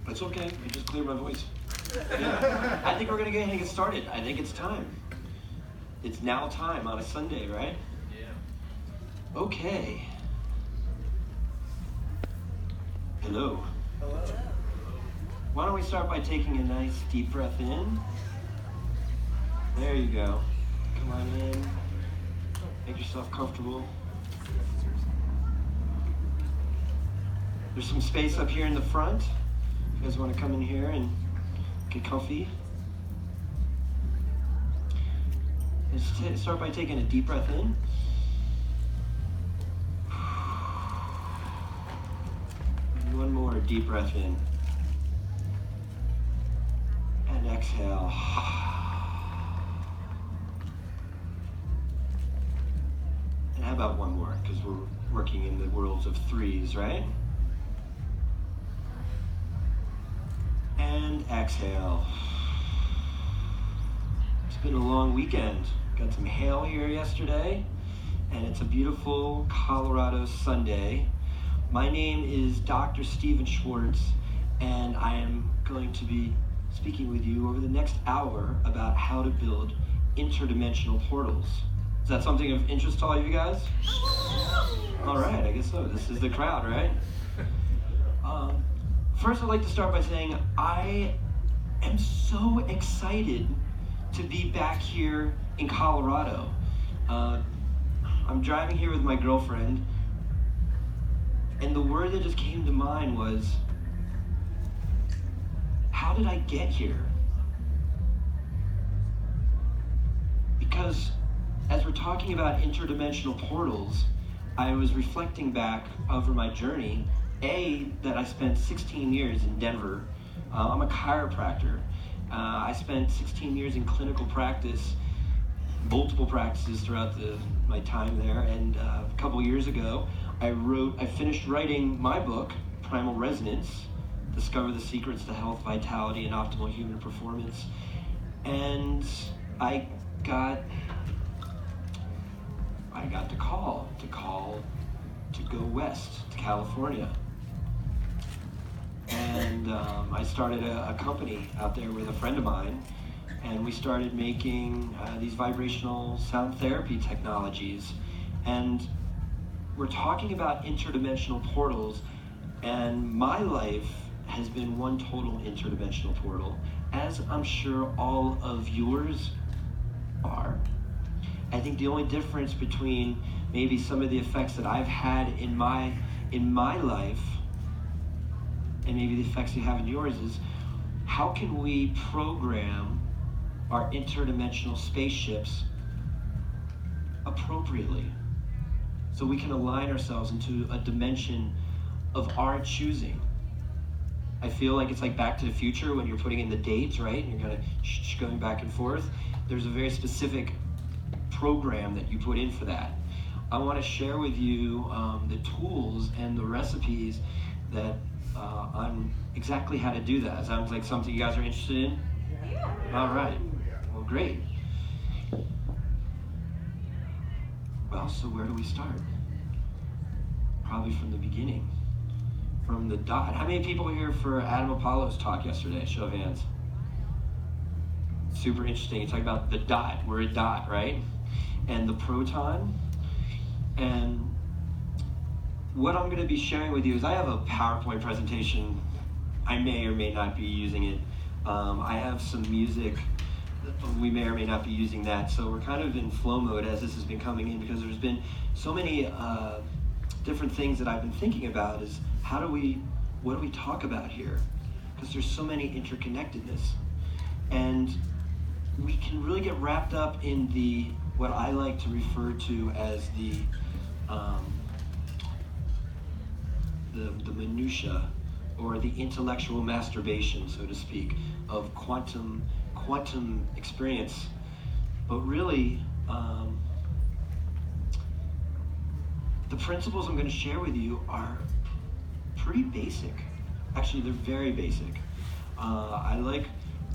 It's okay. I just cleared my voice. Yeah. I think we're going to go ahead and get started. I think it's time. It's now time on a Sunday, right? Yeah. Okay. Hello. Hello. Why don't we start by taking a nice deep breath in. There you go. Come on in. Make yourself comfortable. There's some space up here in the front. You guys want to come in here and get comfy? Let's start by taking a deep breath in. And one more deep breath in. And exhale. And how about one more? Because we're working in the worlds of threes, right? And exhale. It's been a long weekend. Got some hail here yesterday, and it's a beautiful Colorado Sunday. My name is Dr. Stephen Schwartz, and I am going to be speaking with you over the next hour about how to build interdimensional portals. Is that something of interest to all of you guys? All right, I guess so. This is the crowd, right? First, I'd like to start by saying I am so excited to be back here in Colorado. I'm driving here with my girlfriend, and the word that just came to mind was, how did I get here? Because as we're talking about interdimensional portals, I was reflecting back over my journey, that I spent 16 years in Denver. I'm a chiropractor. I spent 16 years in clinical practice, multiple practices throughout my time there, and a couple years ago, I finished writing my book, Primal Resonance, Discover the Secrets to Health, Vitality, and Optimal Human Performance, and I got the call to go west to California. And I started a company out there with a friend of mine, and we started making these vibrational sound therapy technologies. And we're talking about interdimensional portals, and my life has been one total interdimensional portal, as I'm sure all of yours are. I think the only difference between maybe some of the effects that I've had in my life and maybe the effects you have in yours is, how can we program our interdimensional spaceships appropriately so we can align ourselves into a dimension of our choosing? I feel like it's like Back to the Future when you're putting in the dates, right? And you're kind of going back and forth. There's a very specific program that you put in for that. I want to share with you the tools and the recipes that on exactly how to do that. Sounds like something you guys are interested in? Yeah. All right. Well, great. Well, so where do we start? Probably from the beginning. From the dot. How many people were here for Adam Apollo's talk yesterday? Show of hands. Super interesting. You talk about the dot. We're a dot, right? And the proton. And what I'm going to be sharing with you is I have a PowerPoint presentation. I may or may not be using it. I have some music. We may or may not be using that. So we're kind of in flow mode as this has been coming in, because there's been so many different things that I've been thinking about is what do we talk about here? Because there's so many interconnectedness. And we can really get wrapped up in what I like to refer to as the minutia, or the intellectual masturbation, so to speak, of quantum experience. But really, the principles I'm going to share with you are pretty basic. Actually, they're very basic. I like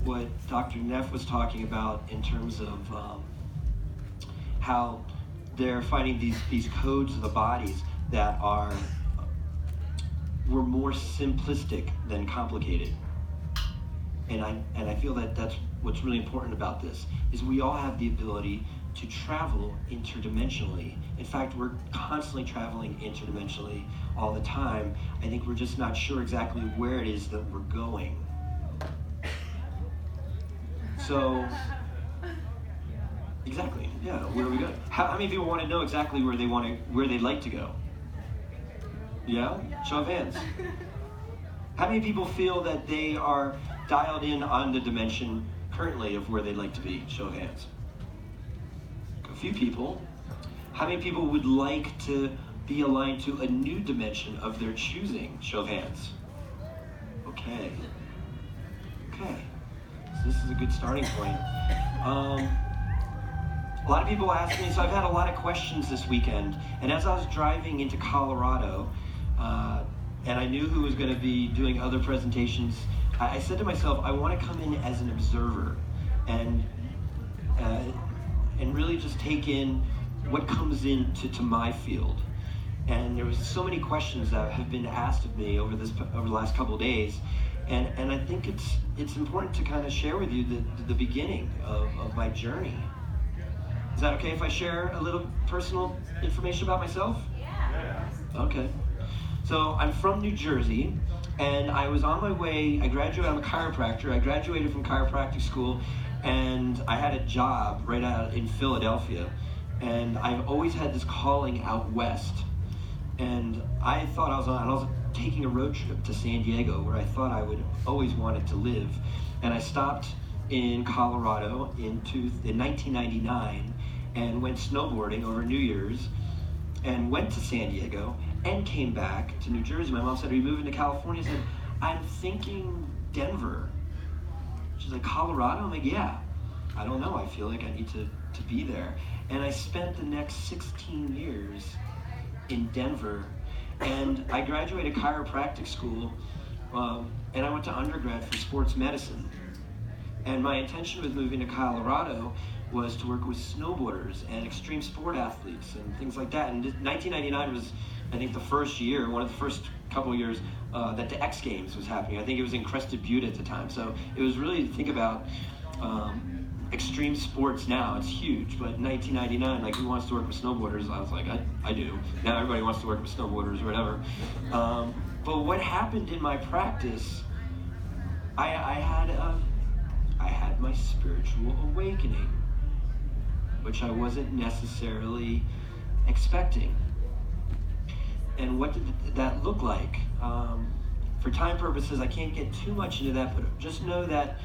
what Dr. Neff was talking about in terms of how they're finding these codes of the bodies that were more simplistic than complicated. And I feel that that's what's really important about this, is we all have the ability to travel interdimensionally. In fact, we're constantly traveling interdimensionally all the time. I think we're just not sure exactly where it is that we're going. So, exactly, yeah, where are we going? How many people want to know exactly where they'd like to go? Yeah? Show of hands. How many people feel that they are dialed in on the dimension currently of where they'd like to be? Show of hands. A few people. How many people would like to be aligned to a new dimension of their choosing? Show of hands. Okay. Okay. So this is a good starting point. A lot of people ask me, so I've had a lot of questions this weekend, and as I was driving into Colorado, and I knew who was going to be doing other presentations, I said to myself, I want to come in as an observer and really just take in what comes into my field. And there was so many questions that have been asked of me over the last couple of days, and I think it's important to kind of share with you the beginning of my journey. Is that okay if I share a little personal information about myself? Yeah. Okay. So I'm from New Jersey, and I was on my way. I'm a chiropractor. I graduated from chiropractic school, and I had a job right out in Philadelphia. And I've always had this calling out west. And I thought I was taking a road trip to San Diego, where I thought I would always wanted to live. And I stopped in Colorado in 1999 and went snowboarding over New Year's, and went to San Diego and came back to New Jersey. My mom said, "Are you moving to California?" I said, "I'm thinking Denver." She's like, "Colorado?" I'm like, "Yeah. I don't know. I feel like I need to be there." And I spent the next 16 years in Denver, and I graduated chiropractic school, and I went to undergrad for sports medicine. And my intention with moving to Colorado was to work with snowboarders and extreme sport athletes and things like that. And 1999 was, I think, the first year, one of the first couple of years that the X Games was happening. I think it was in Crested Butte at the time. So it was really to think about extreme sports now. It's huge. But in 1999, like, who wants to work with snowboarders? I was like, I do. Now everybody wants to work with snowboarders or whatever. But what happened in my practice, I had my spiritual awakening, which I wasn't necessarily expecting. And what did that look like? For time purposes, I can't get too much into that, but just know that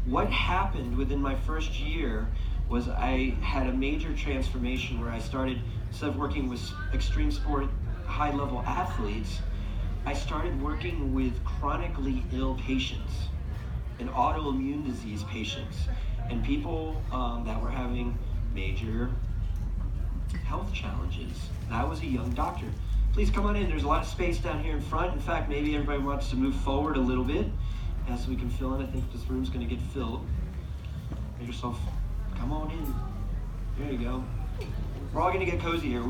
what happened within my first year was I had a major transformation where I started, instead of working with extreme sport, high-level athletes, I started working with chronically ill patients and autoimmune disease patients and people that were having major health challenges. And I was a young doctor. Please come on in. There's a lot of space down here in front. In fact, maybe everybody wants to move forward a little bit as we can fill in. I think this room's going to get filled. Make yourself, come on in. There you go. We're all going to get cozy here.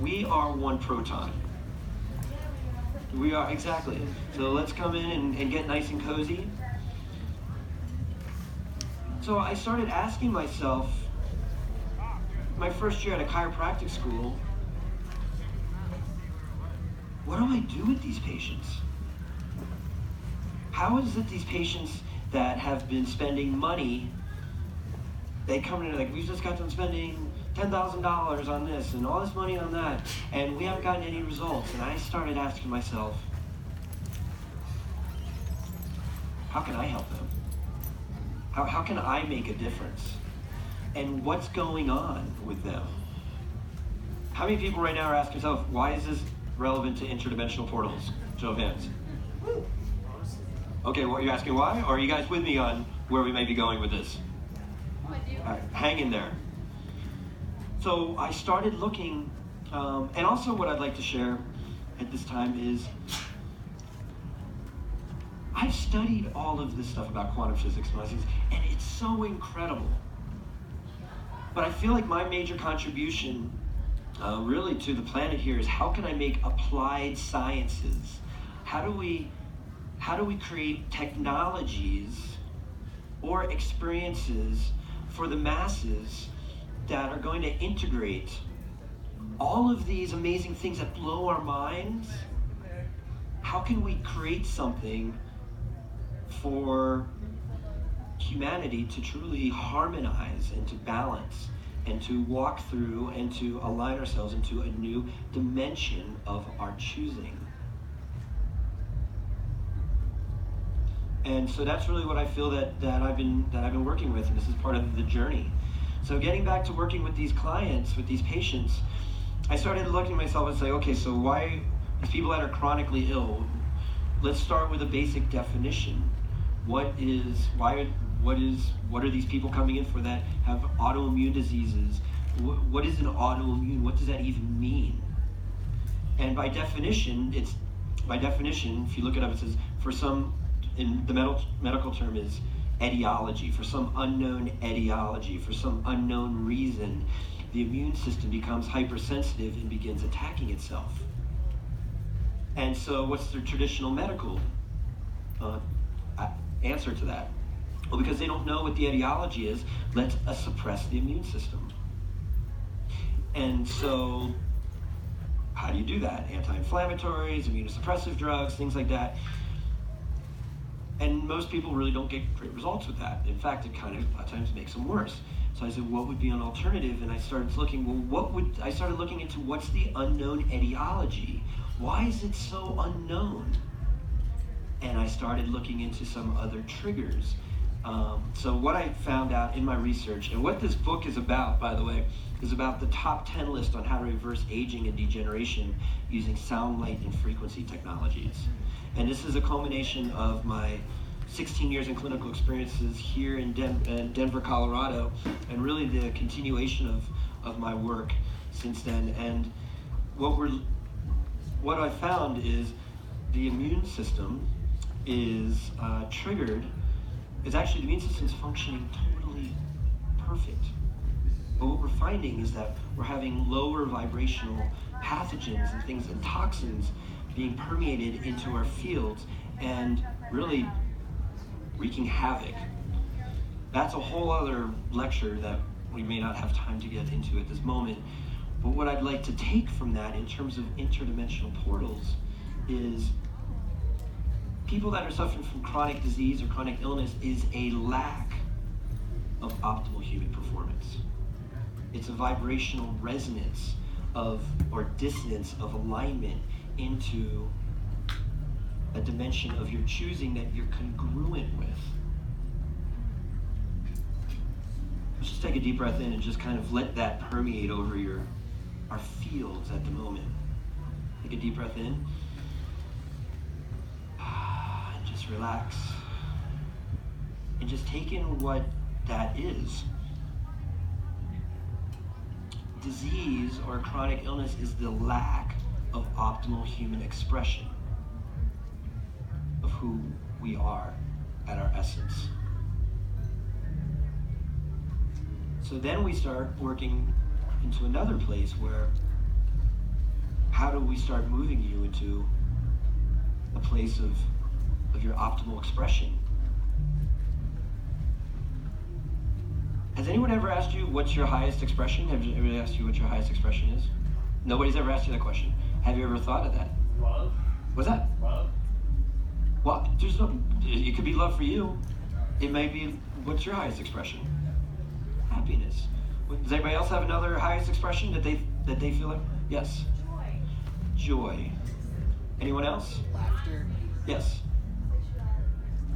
We are one proton. We are, exactly. So let's come in and get nice and cozy. So I started asking myself, my first year at a chiropractic school, what do I do with these patients? How is it these patients that have been spending money, they come in and like, we just got them spending $10,000 on this and all this money on that, and we haven't gotten any results. And I started asking myself, how can I help them? How can I make a difference? And what's going on with them? How many people right now are asking themselves, why is this relevant to interdimensional portals? Show of hands. Okay, well, you're asking why? Or are you guys with me on where we may be going with this? All right, hang in there. So I started looking, and also what I'd like to share at this time is, I've studied all of this stuff about quantum physics and it's so incredible. But I feel like my major contribution really to the planet here is how can I make applied sciences? How do we create technologies or experiences for the masses that are going to integrate all of these amazing things that blow our minds? How can we create something for humanity to truly harmonize and to balance and to walk through and to align ourselves into a new dimension of our choosing? And so that's really what I feel that I've been working with, and this is part of the journey. So getting back to working with these clients, with these patients, I started looking at myself and say, okay, so why these people that are chronically ill? Let's start with a basic definition. What are these people coming in for that have autoimmune diseases? What is an autoimmune? What does that even mean? And by definition, if you look it up, it says for some, in the medical term is etiology, for some unknown etiology, for some unknown reason, the immune system becomes hypersensitive and begins attacking itself. And so what's the traditional medical answer to that? Well, because they don't know what the etiology is, let's suppress the immune system. And so how do you do that? Anti-inflammatories, immunosuppressive drugs, things like that. And most people really don't get great results with that. In fact, it kind of at times makes them worse. So I said, what would be an alternative? And I started looking, I started looking into what's the unknown etiology? Why is it so unknown? And I started looking into some other triggers. So what I found out in my research, and what this book is about, by the way, is about the top 10 list on how to reverse aging and degeneration using sound, light, and frequency technologies. And this is a culmination of my 16 years in clinical experiences here in Denver, Colorado, and really the continuation of my work since then. And what I found is the immune system is triggered. It's actually, the immune system is functioning totally perfect. But what we're finding is that we're having lower vibrational pathogens and things and toxins being permeated into our fields and really wreaking havoc. That's a whole other lecture that we may not have time to get into at this moment. But what I'd like to take from that in terms of interdimensional portals is people that are suffering from chronic disease or chronic illness is a lack of optimal human performance. It's a vibrational resonance or dissonance of alignment into a dimension of your choosing that you're congruent with. Let's just take a deep breath in and just kind of let that permeate over our fields at the moment. Take a deep breath in. And just relax. And just take in what that is. Disease or chronic illness is the lack of optimal human expression of who we are at our essence. So then we start working into another place where how do we start moving you into a place of your optimal expression? Has anyone ever asked you what's your highest expression? Have you ever asked you what your highest expression is? Nobody's ever asked you that question. Have you ever thought of that? Love. What's that? Love. Well, it could be love for you. It may be, what's your highest expression? Happiness. Does anybody else have another highest expression that they feel like? Yes. Joy. Anyone else? Laughter. Yes.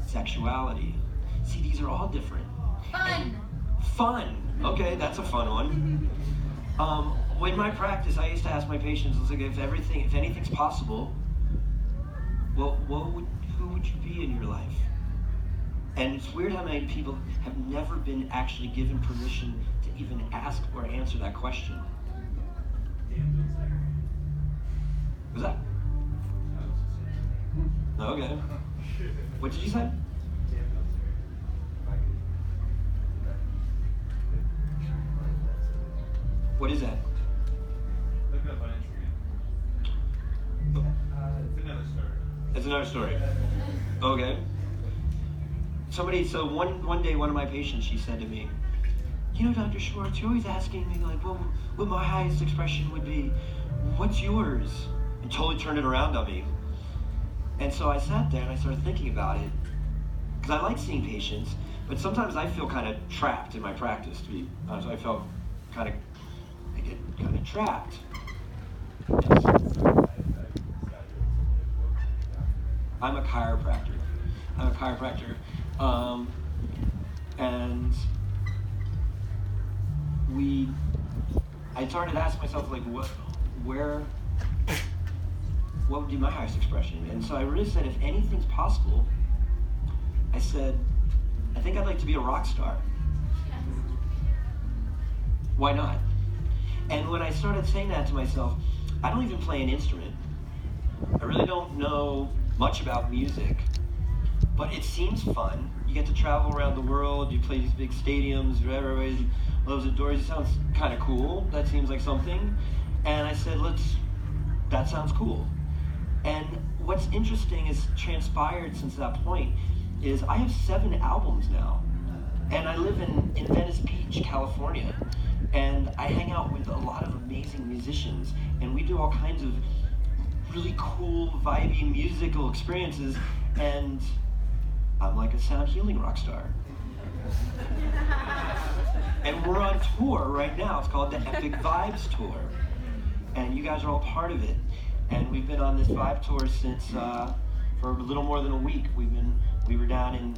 Sexuality. See, these are all different. Fun. Okay, that's a fun one. In my practice, I used to ask my patients, I was like, if anything's possible, well, who would you be in your life? And it's weird how many people have never been actually given permission to even ask or answer that question. Was that? Okay. What did you say? What is that? Look it up on Instagram. It's another story. It's another story. Okay. So one day, one of my patients, she said to me, you know, Dr. Schwartz, you're always asking me, like, well, what my highest expression would be. What's yours? And totally turned it around on me. And so I sat there and I started thinking about it. Because I like seeing patients, but sometimes I feel kind of trapped in my practice, to be honest. I felt I get kind of trapped. I'm a chiropractor. And I started asking myself, like, what would be my highest expression? And so I really said, if anything's possible, I said, I think I'd like to be a rock star. Why not? And when I started saying that to myself, I don't even play an instrument. I really don't know much about music, but it seems fun. You get to travel around the world, you play these big stadiums, everybody loves it doors. It sounds kind of cool. That seems like something. And I said, that sounds cool. And what's interesting is transpired since that point is I have 7 albums now. And I live in Venice Beach, California. And I hang out with a lot of amazing musicians. And we do all kinds of really cool, vibey musical experiences. And I'm like a sound healing rock star. And we're on tour right now. It's called the Epic Vibes Tour. And you guys are all part of it. And we've been on this Vibe Tour since, for a little more than a week. We were down in,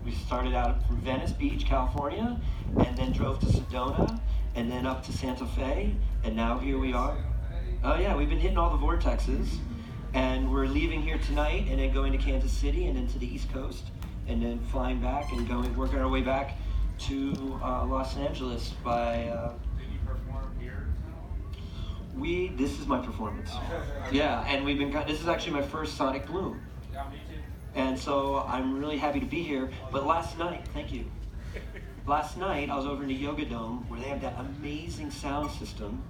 we started out from Venice Beach, California, and then drove to Sedona, and then up to Santa Fe, and now here we are. Oh yeah, we've been hitting all the vortexes, and we're leaving here tonight, and then going to Kansas City, and then to the East Coast, and then flying back and working our way back to Los Angeles by... Did you perform here? This is my performance. Yeah, and this is actually my first Sonic Bloom. Yeah, me too. And so I'm really happy to be here. But last night, thank you. Last night I was over in the Yoga Dome where they have that amazing sound system.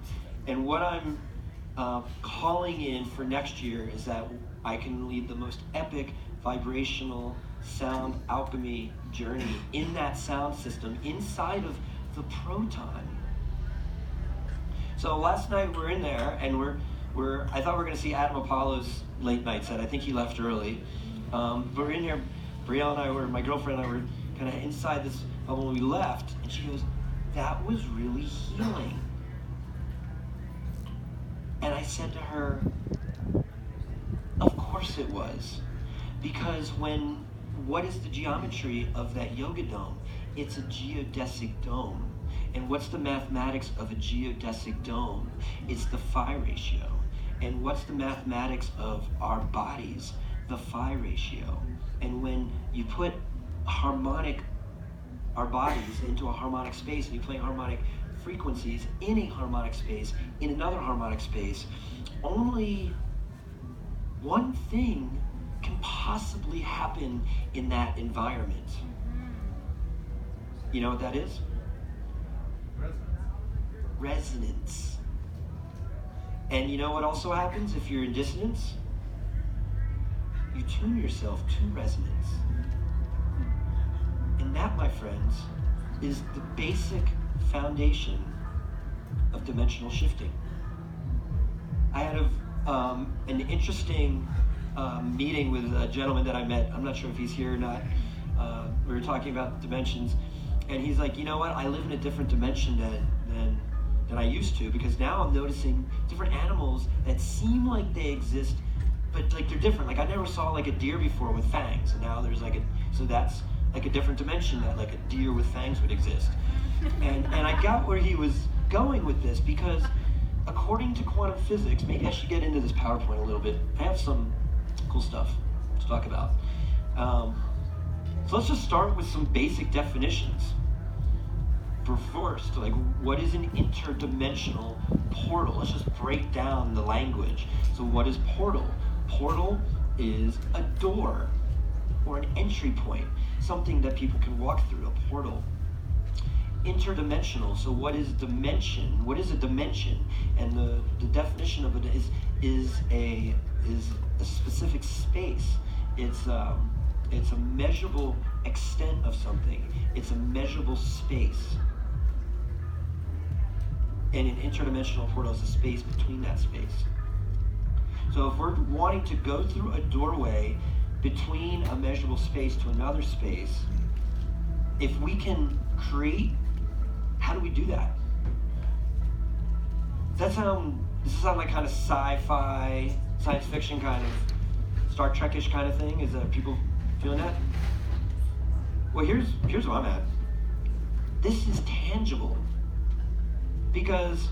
And what I'm calling in for next year is that I can lead the most epic vibrational sound alchemy journey in that sound system inside of the proton. So last night we're in there and I thought we were going to see Adam Apollo's late night set. I think he left early. But we're in here, Brielle and I my girlfriend and I were kind of inside this bubble when we left, and she goes, that was really healing. And I said to her, of course it was. Because what is the geometry of that yoga dome? It's a geodesic dome. And what's the mathematics of a geodesic dome? It's the phi ratio. And what's the mathematics of our bodies? The phi ratio. And when you put our bodies into a harmonic space and you play harmonic frequencies in a harmonic space, in another harmonic space, only one thing can possibly happen in that environment. You know what that is? Resonance. And you know what also happens if you're in dissonance? You tune yourself to resonance. And that, my friends, is the basic foundation of dimensional shifting. I had an interesting meeting with a gentleman that I met. I'm not sure if he's here or not. We were talking about dimensions, and he's like, you know what? I live in a different dimension than I used to, because now I'm noticing different animals that seem like they exist, but like they're different. Like I never saw like a deer before with fangs, and now there's so that's like a different dimension that like a deer with fangs would exist. And I got where he was going with this, because according to quantum physics, maybe I should get into this PowerPoint a little bit. I have some cool stuff to talk about. So let's just start with some basic definitions. For first, like, what is an interdimensional portal? Let's just break down the language. So what is portal? Portal is a door or an entry point, something that people can walk through, a portal. interdimensional. So what is dimension? What is a dimension? And the definition of it is a specific space. It's a measurable extent of something. It's a measurable space. And an interdimensional portal is a space between that space. So if we're wanting to go through a doorway between a measurable space to another space, if we can create, how do we do that? Does this sound like kind of sci-fi, science fiction kind of, Star Trek-ish kind of thing? Is that people feeling that? Well, here's where I'm at. This is tangible. Because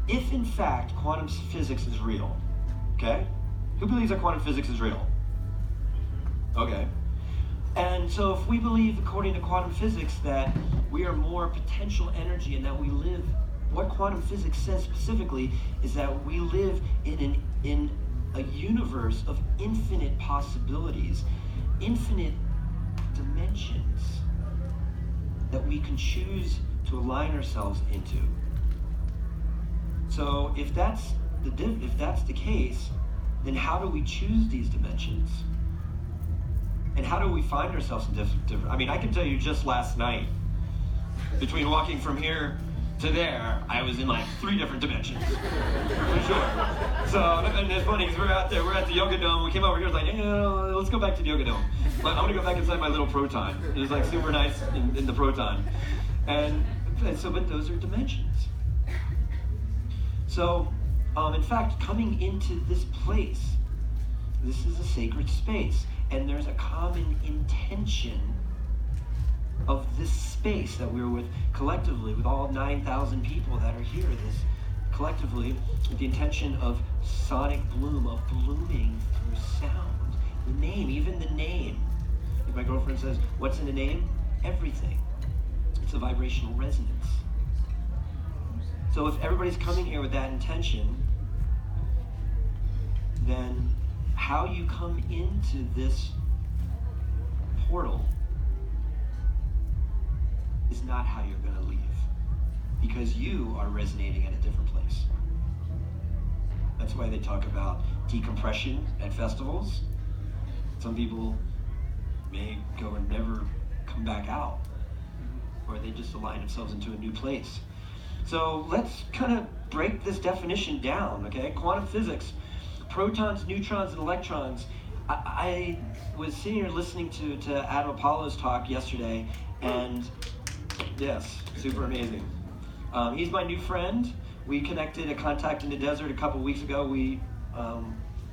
if in fact quantum physics is real, okay? Who believes that quantum physics is real? Okay. And so if we believe, according to quantum physics, that we are more potential energy and that we live, what quantum physics says specifically is that we live in a universe of infinite possibilities, infinite dimensions that we can choose to align ourselves into. So if that's the case, then how do we choose these dimensions? And how do we find ourselves in different? I mean, I can tell you just last night, between walking from here to there, I was in like 3 different dimensions, for sure. So, and it's funny because we're at the Yoga Dome. We came over here, it was like, let's go back to the Yoga Dome. I'm gonna go back inside my little proton. It was like super nice in the proton. And so, but those are dimensions. So, in fact, coming into this place, this is a sacred space, and there's a common intention of this space that we're with collectively, with all 9,000 people that are here, this collectively, with the intention of sonic bloom, of blooming through sound. The name, even the name. If my girlfriend says, what's in a name? Everything. It's a vibrational resonance. So if everybody's coming here with that intention, then how you come into this portal is not how you're going to leave, because you are resonating at a different place. That's why they talk about decompression at festivals. Some people may go and never come back out, or they just align themselves into a new place. So let's kind of break this definition down, okay? Quantum physics, protons, neutrons, and electrons. I was sitting here listening to Adam Apollo's talk yesterday, and yes, super amazing. He's my new friend. We connected at Contact in the Desert a couple weeks ago. We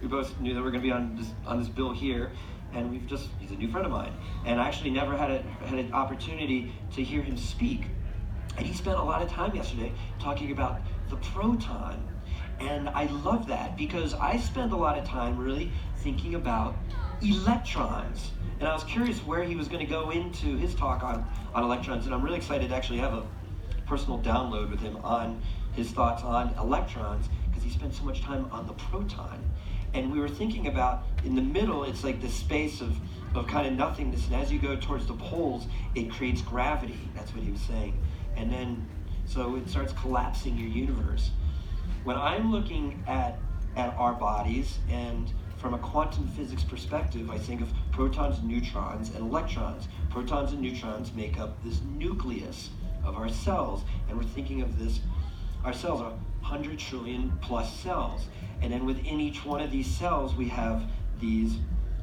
both knew that we were going to be on this bill here, and he's a new friend of mine. And I actually never had an opportunity to hear him speak. And he spent a lot of time yesterday talking about the proton. And I love that, because I spend a lot of time really thinking about electrons. And I was curious where he was going to go into his talk on electrons, and I'm really excited to actually have a personal download with him on his thoughts on electrons, because he spent so much time on the proton. And we were thinking about, in the middle, it's like this space of kind of nothingness, and as you go towards the poles, it creates gravity. That's what he was saying. And then, so it starts collapsing your universe. When I'm looking at our bodies, and from a quantum physics perspective, I think of protons, neutrons, and electrons. Protons and neutrons make up this nucleus of our cells, and we're thinking of this, our cells are 100 trillion plus cells. And then within each one of these cells, we have these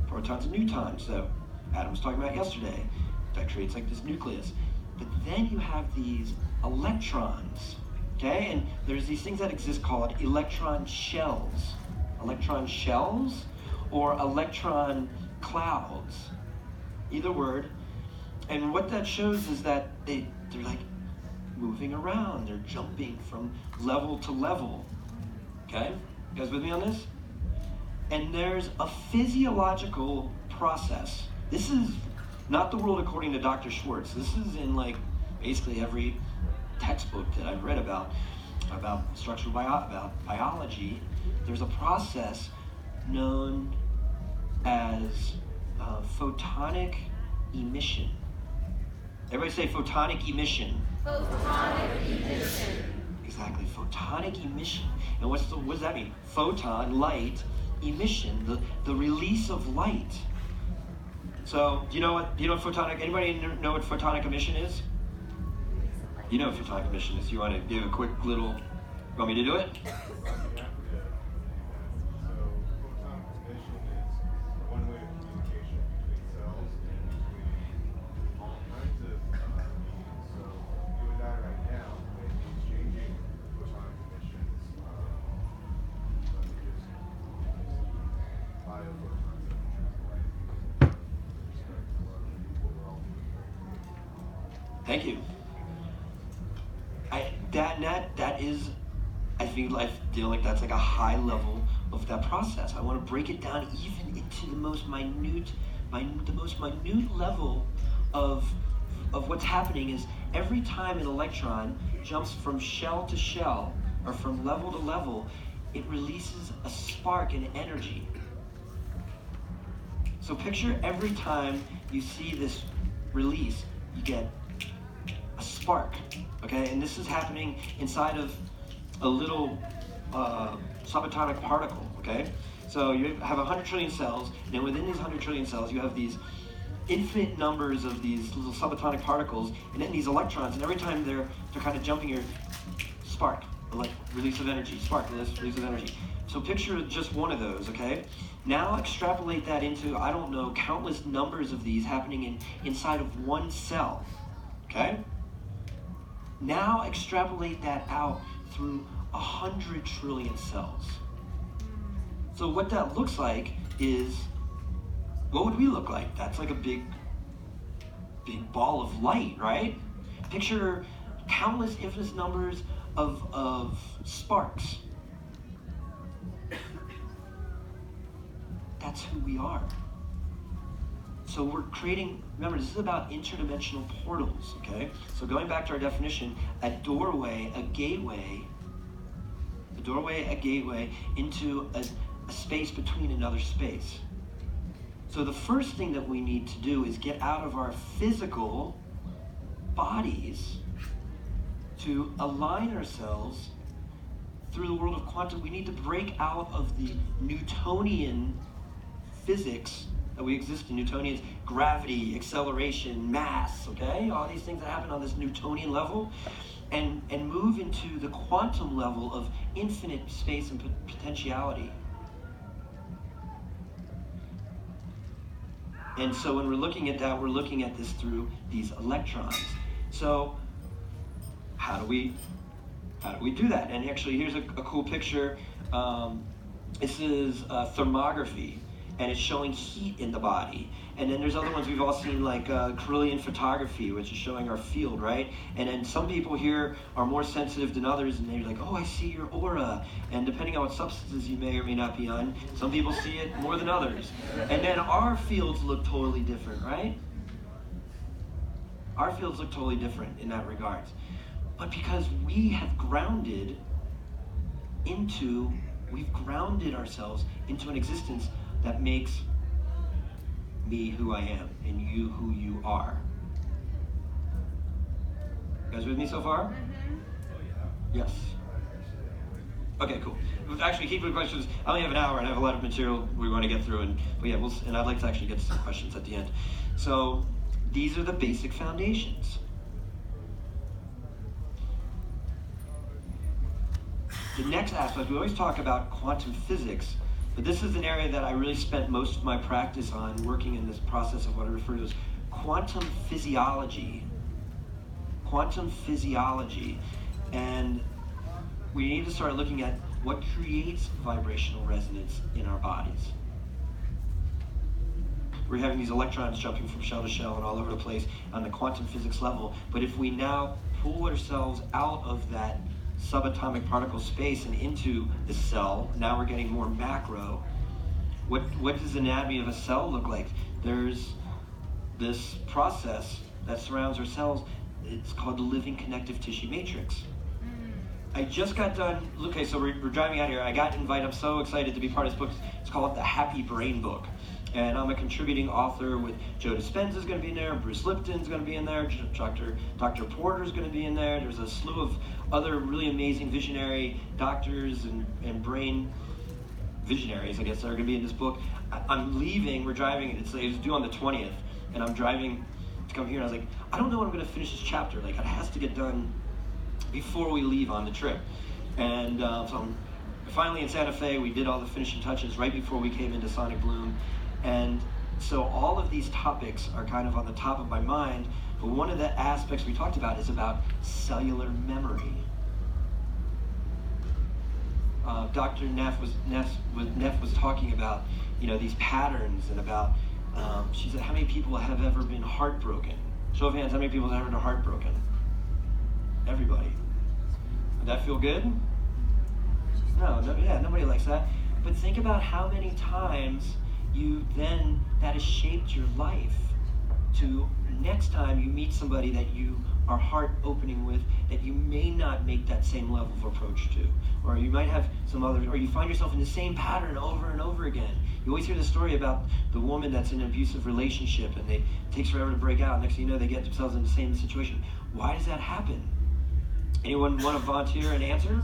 protons and neutrons. So Adam was talking about yesterday, that creates like this nucleus. But then you have these electrons, okay? And there's these things that exist called electron shells. Electron shells or electron clouds, either word. And what that shows is that they're like moving around. They're jumping from level to level, okay? You guys with me on this? And there's a physiological process. This is not the world according to Dr. Schwartz. This is in like basically every textbook that I've read about structural about biology. There's a process known as photonic emission. Everybody say photonic emission. Photonic emission. Exactly, photonic emission. And what does that mean? Photon, light, emission, the release of light. So, do you know what photonic, anybody know what photonic emission is? You know what photonic emission is. You want to give a quick little, you want me to do it? So, photonic emission is one way of communication between cells and between all kinds of beings. So, you and I right now may be exchanging photonic emissions, just biophotons that are what we're all doing. Thank you. That is, I feel like that's like a high level of that process. I want to break it down even into the most minute level of what's happening. Is every time an electron jumps from shell to shell or from level to level, it releases a spark in energy. So picture every time you see this release, you get a spark, okay? And this is happening inside of a little subatomic particle, okay? So you have 100 trillion cells, and then within these 100 trillion cells, you have these infinite numbers of these little subatomic particles, and then these electrons, and every time they're kind of jumping here, spark, like release of energy, spark, release of energy. So picture just one of those, okay? Now extrapolate that into, I don't know, countless numbers of these happening inside of one cell, okay? Now extrapolate that out through 100 trillion cells. So what that looks like is, what would we look like? That's like a big ball of light, right? Picture countless infinite numbers of sparks. That's who we are. So we're creating, remember, this is about interdimensional portals, okay? So going back to our definition, a doorway, a gateway into a space between another space. So the first thing that we need to do is get out of our physical bodies to align ourselves through the world of quantum. We need to break out of the Newtonian physics that we exist in. Newtonian gravity, acceleration, mass, okay? All these things that happen on this Newtonian level, and move into the quantum level of infinite space and potentiality. And so when we're looking at that, we're looking at this through these electrons. So how do we do that? And actually, here's a cool picture. This is thermography, and it's showing heat in the body. And then there's other ones we've all seen, like Kirlian photography, which is showing our field, right? And then some people here are more sensitive than others, and they're like, oh, I see your aura. And depending on what substances you may or may not be on, some people see it more than others. And then our fields look totally different, right? Our fields look totally different in that regard. But because we've grounded ourselves into an existence that makes me who I am and you who you are. You guys with me so far? Yes. Okay, cool. Actually, keep the questions. I only have an hour and I have a lot of material we want to get through, and I'd like to actually get to some questions at the end. So these are the basic foundations. The next aspect, we always talk about quantum physics, but this is an area that I really spent most of my practice on, working in this process of what I refer to as quantum physiology. Quantum physiology. And we need to start looking at what creates vibrational resonance in our bodies. We're having these electrons jumping from shell to shell and all over the place on the quantum physics level, but if we now pull ourselves out of that subatomic particle space and into the cell, now we're getting more macro. What does the anatomy of a cell look like? There's this process that surrounds our cells. It's called the living connective tissue matrix. I just got done, okay, so we're driving out here. I got invited, I'm so excited to be part of this book. It's called The Happy Brain Book. And I'm a contributing author with Joe Dispenza's going to be in there, Bruce Lipton's going to be in there, Dr. Porter's going to be in there. There's a slew of other really amazing visionary doctors and brain visionaries, I guess, that are going to be in this book. I'm leaving, we're driving, it was due on the 20th, and I'm driving to come here, and I was like, I don't know when I'm going to finish this chapter. Like, it has to get done before we leave on the trip. And so I'm finally in Santa Fe, we did all the finishing touches right before we came into Sonic Bloom. And so all of these topics are kind of on the top of my mind, but one of the aspects we talked about is about cellular memory. Dr. Neff was talking about, these patterns and about, she said, how many people have ever been heartbroken? Show of hands, how many people have ever been heartbroken? Everybody. Would that feel good? No, nobody likes that. But think about how many times that has shaped your life to next time you meet somebody that you are heart opening with, that you may not make that same level of approach to, or you might have some others, or you find yourself in the same pattern over and over again. You always hear the story about the woman that's in an abusive relationship and it takes forever to break out. Next thing you know, they get themselves in the same situation. Why does that happen? Anyone want to volunteer an answer?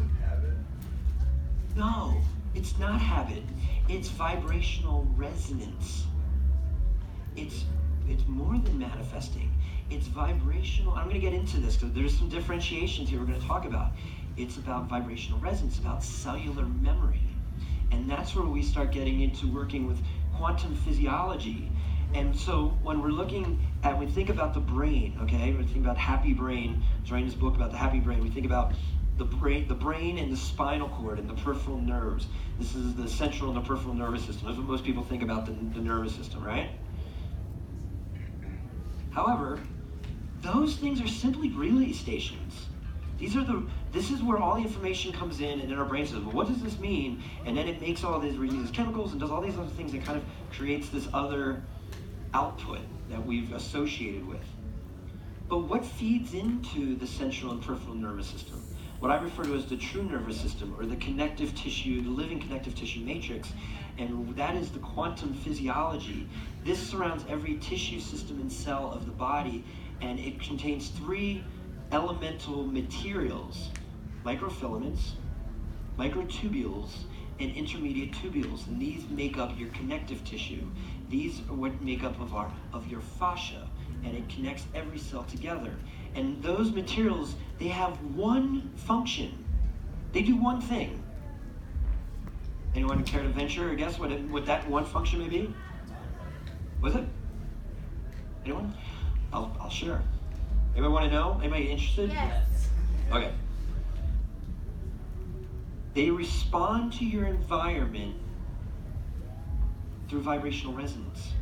No, it's not habit. It's vibrational resonance. It's more than manifesting. It's vibrational. I'm going to get into this because there's some differentiations here we're going to talk about. It's about vibrational resonance, about cellular memory. And that's where we start getting into working with quantum physiology. And so when we think about the brain, okay, we think about happy brain. I was writing this book about the happy brain. We think about the brain and the spinal cord and the peripheral nerves. This is the central and the peripheral nervous system. That's what most people think about the nervous system, right? However, those things are simply relay stations. This is where all the information comes in, and then our brain says, well, what does this mean? And then it makes all these chemicals and does all these other things and kind of creates this other output that we've associated with. But what feeds into the central and peripheral nervous system? What I refer to as the true nervous system, or the connective tissue, the living connective tissue matrix, and that is the quantum physiology. This surrounds every tissue, system, and cell of the body, and it contains 3 elemental materials: microfilaments, microtubules, and intermediate tubules. And these make up your connective tissue. These are what make up of your fascia, and it connects every cell together. And those materials, they have one function. They do one thing. Anyone care to venture or guess what that one function may be? Was it? Anyone? I'll share. Anybody want to know? Anybody interested? Yes. Okay. They respond to your environment through vibrational resonance.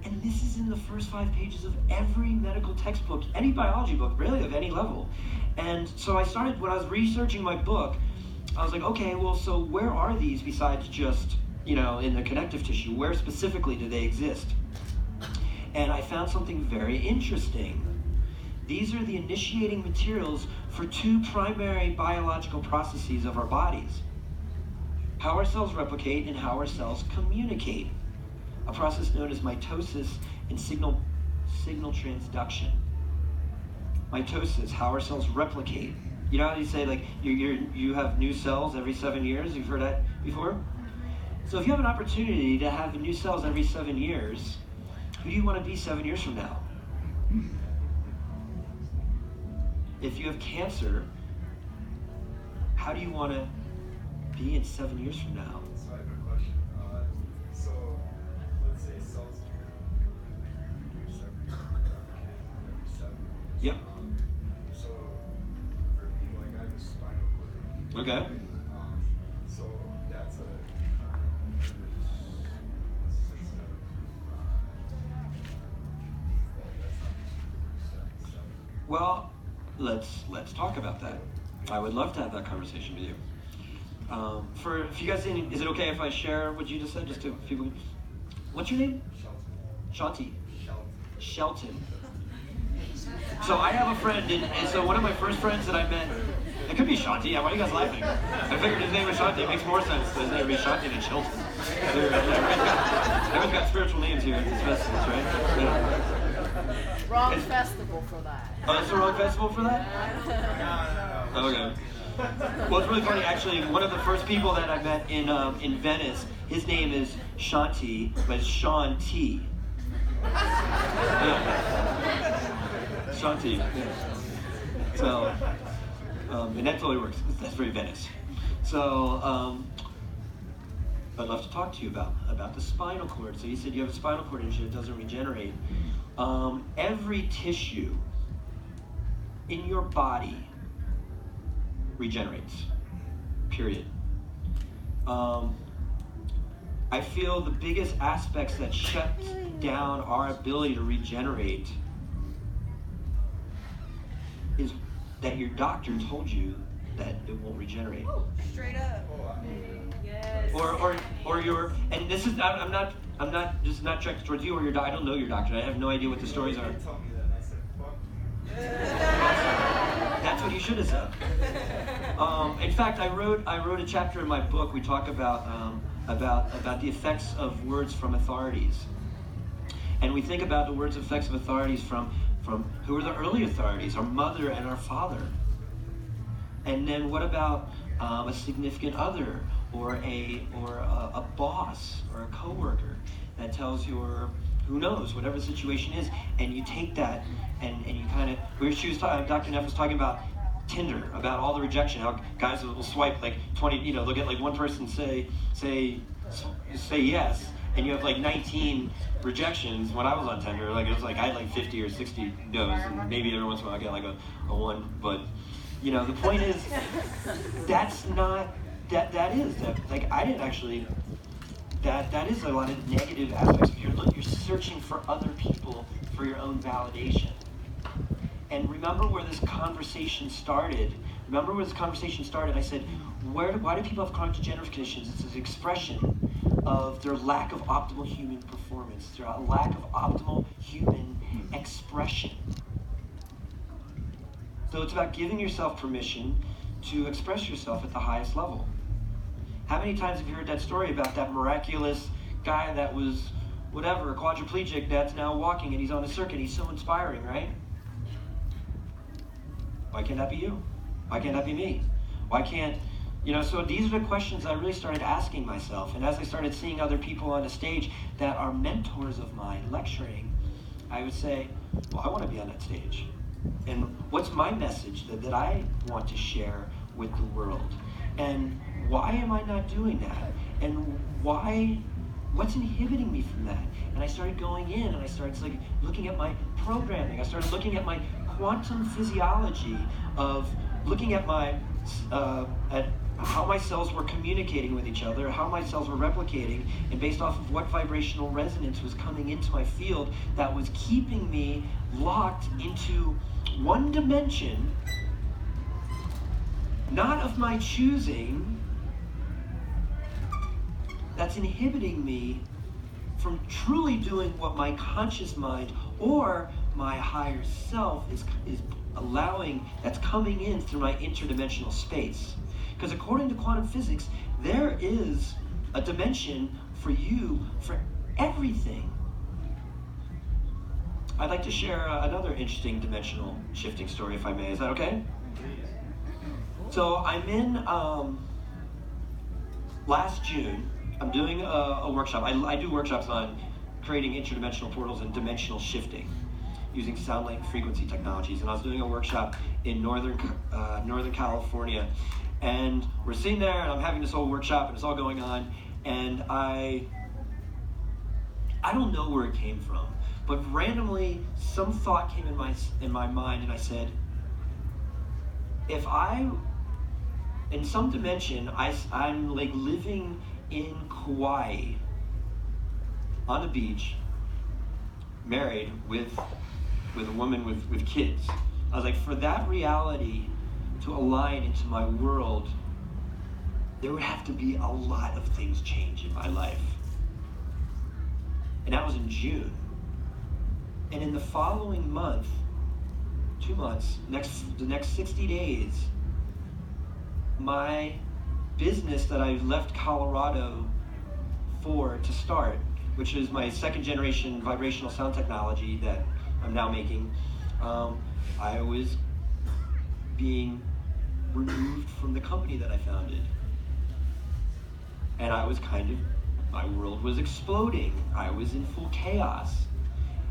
And this is in the first 5 pages of every medical textbook, any biology book, really, of any level. And so I started, when I was researching my book, I was like, okay, well, so where are these besides just, in the connective tissue? Where specifically do they exist? And I found something very interesting. These are the initiating materials for 2 primary biological processes of our bodies: how our cells replicate and how our cells communicate. A process known as mitosis and signal transduction. Mitosis, how our cells replicate. You know how you say, like, you have new cells every 7 years? You've heard that before? So if you have an opportunity to have new cells every 7 years, who do you want to be 7 years from now? If you have cancer, how do you want to be in 7 years from now? So I have a question. So let's say cells reproduce every 7 years. Yep. So for me, like, I have a spinal cord. Okay. So that's a Well, let's talk about that. I would love to have that conversation with you. If you guys, is it okay if I share what you just said, just to people? What's your name? Shelton. Shanti. Shelton. So I have a friend, and so one of my first friends that I met, it could be Shanti. Yeah, why are you guys laughing? I figured his name was Shanti. It makes more sense that his name would be Shanti than Shelton. Everyone's got spiritual names here at these festivals, right? Yeah. Wrong festival for that. Oh, that's the wrong festival for that? Okay. Well, it's really funny. Actually, one of the first people that I met in Venice, his name is Shanti, but it's Sean T. Yeah. Shanti. Yeah. So, and that totally works. That's very Venice. So, I'd love to talk to you about the spinal cord. So you said you have a spinal cord injury that doesn't regenerate. Every tissue in your body regenerates, period. I feel the biggest aspects that shut down our ability to regenerate is that your doctor told you that it won't regenerate. Straight up. Yes. Or your, and this is, I'm not just not directed towards you or your doctor. I don't know your doctor. I have no idea what the stories are. Told me that, and I said, fuck you. That's what you should have said. In fact, I wrote a chapter in my book. We talk about the effects of words from authorities, and we think about the words effects of authorities from who are the early authorities, our mother and our father, and then what about a significant other or a boss or a coworker that tells you, or who knows, whatever the situation is, and you take that and you kind of, Dr. Neff was talking about Tinder, about all the rejection, how guys will swipe like 20, they'll get like one person say yes, and you have like 19 rejections. When I was on Tinder, like it was like I had like 50 or 60 no's, and maybe every once in a while I get like a one, but the point is, that's not, that is, like I didn't actually, that is a lot of negative aspects of you're searching for other people for your own validation. And remember where this conversation started. I said, why do people have chronic degenerative conditions? It's an expression of their lack of optimal human performance, their lack of optimal human expression. So it's about giving yourself permission to express yourself at the highest level. How many times have you heard that story about that miraculous guy that was, whatever, a quadriplegic that's now walking and he's on the circuit? He's so inspiring, right? Why can't that be you? Why can't that be me? Why can't, so these are the questions I really started asking myself. And as I started seeing other people on the stage that are mentors of mine lecturing, I would say, well, I want to be on that stage. And what's my message that I want to share with the world? And why am I not doing that? And what's inhibiting me from that? And I started going in and I started looking at my programming. I started looking at my quantum physiology of looking at at how my cells were communicating with each other, how my cells were replicating, and based off of what vibrational resonance was coming into my field that was keeping me locked into one dimension, not of my choosing, that's inhibiting me from truly doing what my conscious mind or my higher self is allowing, that's coming in through my interdimensional space. Because according to quantum physics, there is a dimension for you for everything. I'd like to share another interesting dimensional shifting story, if I may. Is that okay? So I'm in, last June, I'm doing a workshop. I do workshops on creating interdimensional portals and dimensional shifting using sound light and frequency technologies. And I was doing a workshop in Northern California. And we're sitting there, and I'm having this whole workshop, and it's all going on. And I don't know where it came from, but randomly some thought came in my mind, and I said, if in some dimension, I'm like living in Kauai on the beach, married with a woman with kids. I was like, for that reality to align into my world, there would have to be a lot of things change in my life. And that was in June. And in the following month, 2 months, the next 60 days, my business that I left Colorado 4 to start, which is my second generation vibrational sound technology that I'm now making, I was being removed from the company that I founded. And I was my world was exploding. I was in full chaos.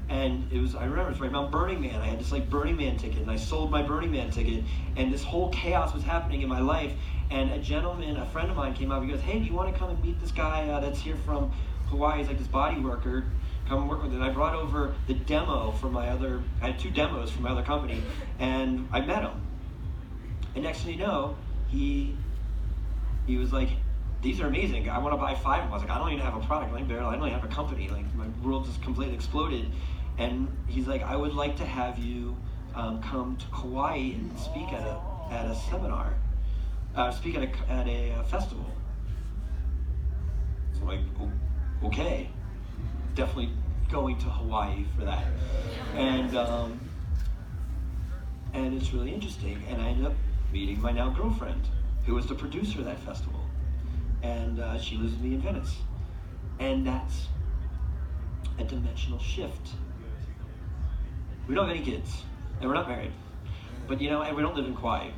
And I remember, it was right around Burning Man. I had this Burning Man ticket, and I sold my Burning Man ticket, and this whole chaos was happening in my life. And a friend of mine came up, he goes, hey, do you want to come and meet this guy that's here from Hawaii? He's this body worker, come and work with it. And I brought over the demo from I had 2 demos from my other company, and I met him. And next thing you know, he was like, these are amazing. I want to buy 5 of them. I was like, I don't even have a product. I don't even have a company. My world just completely exploded. And he's like, I would like to have you come to Kauai and speak at a seminar, speak at a festival. So I'm like, okay, definitely going to Hawaii for that. And it's really interesting. And I ended up meeting my now girlfriend, who was the producer of that festival. And she lives with me in Venice. And that's a dimensional shift. We don't have any kids, and we're not married. But and we don't live in Kauai.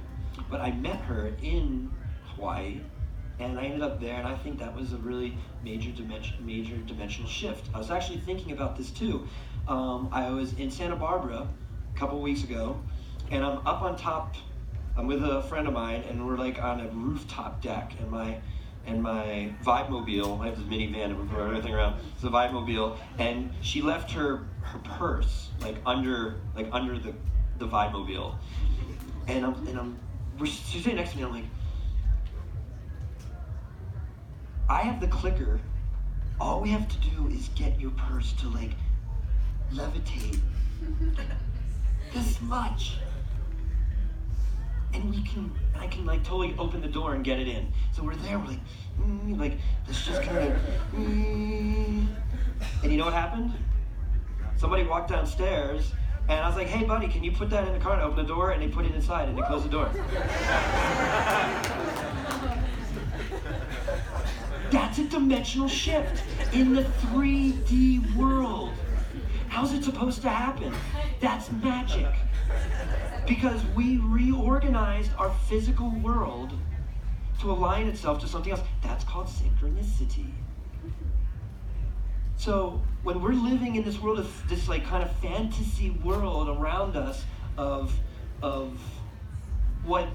But I met her in Hawaii, and I ended up there, and I think that was a really major dimensional shift. I was actually thinking about this too. I was in Santa Barbara a couple weeks ago, and I'm up on top. I'm with a friend of mine, and we're on a rooftop deck, and my Vibe-mobile, I have this minivan and we put everything around. It's a Vibe-mobile, and she left her purse under the Vibe-mobile, and she's sitting next to me. I'm like, I have the clicker. All we have to do is get your purse to levitate this much. And I can totally open the door and get it in. So we're there, we're let's just kind of, and you know what happened? Somebody walked downstairs, and I was like, hey buddy, can you put that in the car and open the door? And they put it inside, and they closed the door. That's a dimensional shift in the 3D world. How's it supposed to happen? That's magic. Because we reorganized our physical world to align itself to something else. That's called synchronicity. So when we're living in this world of this kind of fantasy world around us of what,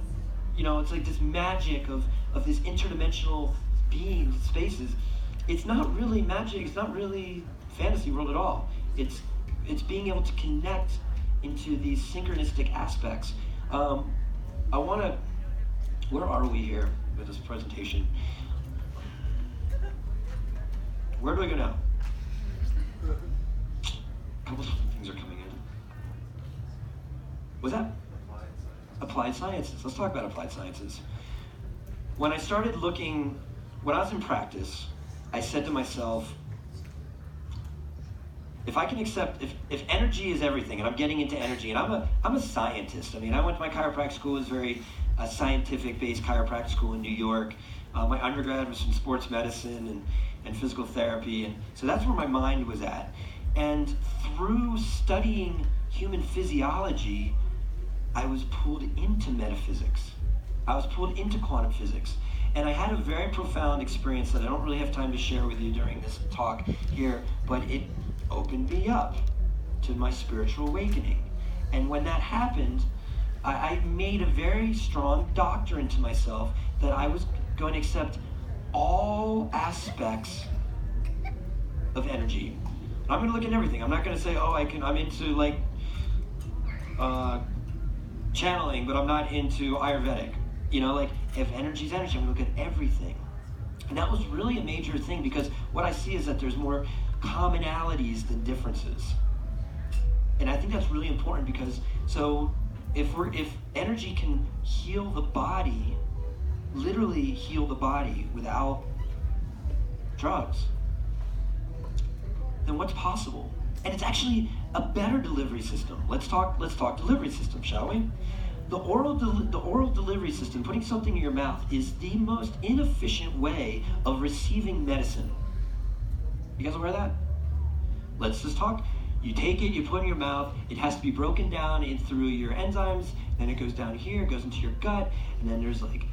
it's this magic of this interdimensional beings, spaces, it's not really magic, it's not really fantasy world at all. It's being able to connect into these synchronistic aspects. Where are we here with this presentation? Where do I go now? A couple of things are coming in. What's that? Applied sciences. Let's talk about applied sciences. When I was in practice, I said to myself, if I can accept, if energy is everything, and I'm getting into energy, and I'm a scientist. I went to my chiropractic school. It was very scientific-based chiropractic school in New York. My undergrad was in sports medicine and physical therapy, and so that's where my mind was at. And through studying human physiology, I was pulled into metaphysics. I was pulled into quantum physics. And I had a very profound experience that I don't really have time to share with you during this talk here, but it opened me up to my spiritual awakening. And when that happened, I made a very strong doctrine to myself that I was going to accept all aspects of energy. I'm going to look at everything. I'm not going to say, I'm into channeling, but I'm not into Ayurvedic. If energy's energy, I'm going to look at everything. And that was really a major thing, because what I see is that there's more commonalities than differences. And I think that's really important, because if energy can heal the body, literally heal the body without drugs, then what's possible? And it's actually a better delivery system. Let's talk delivery system, shall we? The oral delivery system, putting something in your mouth, is the most inefficient way of receiving medicine. You guys aware of that? Let's just talk. You take it, you put it in your mouth, it has to be broken down in through your enzymes, then it goes down here, it goes into your gut, and then there's like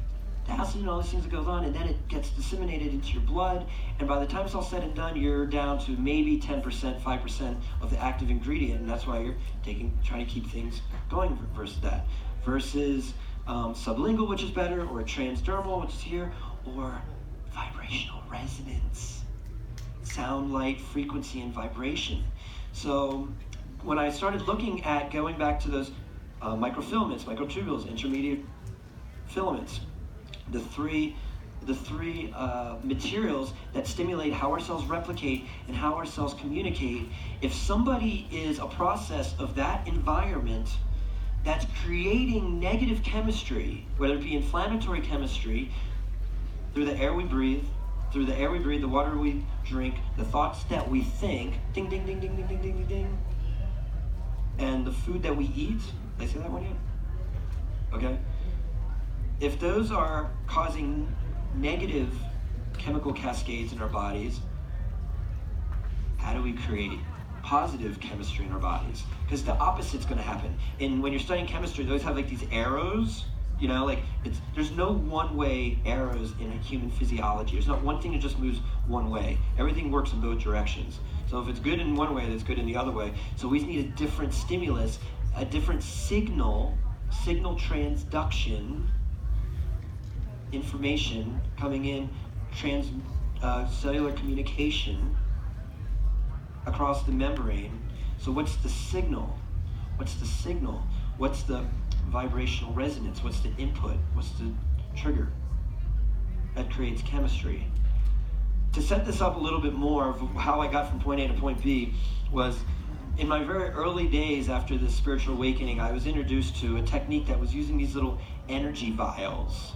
acid and all these things that goes on, and then it gets disseminated into your blood, and by the time it's all said and done, you're down to maybe 10%, 5% of the active ingredient, and that's why you're trying to keep things going versus that. Versus sublingual, which is better, or transdermal, which is here, or vibrational resonance. Sound, light, frequency, and vibration. So when I started looking at going back to those microfilaments, microtubules, intermediate filaments, the three materials that stimulate how our cells replicate and how our cells communicate, if somebody is a process of that environment that's creating negative chemistry, whether it be inflammatory chemistry, through the air we breathe, the water we drink, the thoughts that we think, ding, ding, ding, ding, ding, ding, ding, ding, ding, and the food that we eat, did I say that one yet? Okay. If those are causing negative chemical cascades in our bodies, how do we create positive chemistry in our bodies? Because the opposite's going to happen. And when you're studying chemistry, they always have like these arrows. You know, like there's no one-way arrows in a human physiology. There's not one thing that just moves one way. Everything works in both directions. So if it's good in one way, it's good in the other way. So we need a different stimulus, a different signal transduction, information coming in, cellular communication across the membrane. So what's the signal? What's the vibrational resonance? What's the input? What's the trigger that creates chemistry? To set this up a little bit more of how I got from point A to point B was in my very early days after this spiritual awakening, I was introduced to a technique that was using these little energy vials.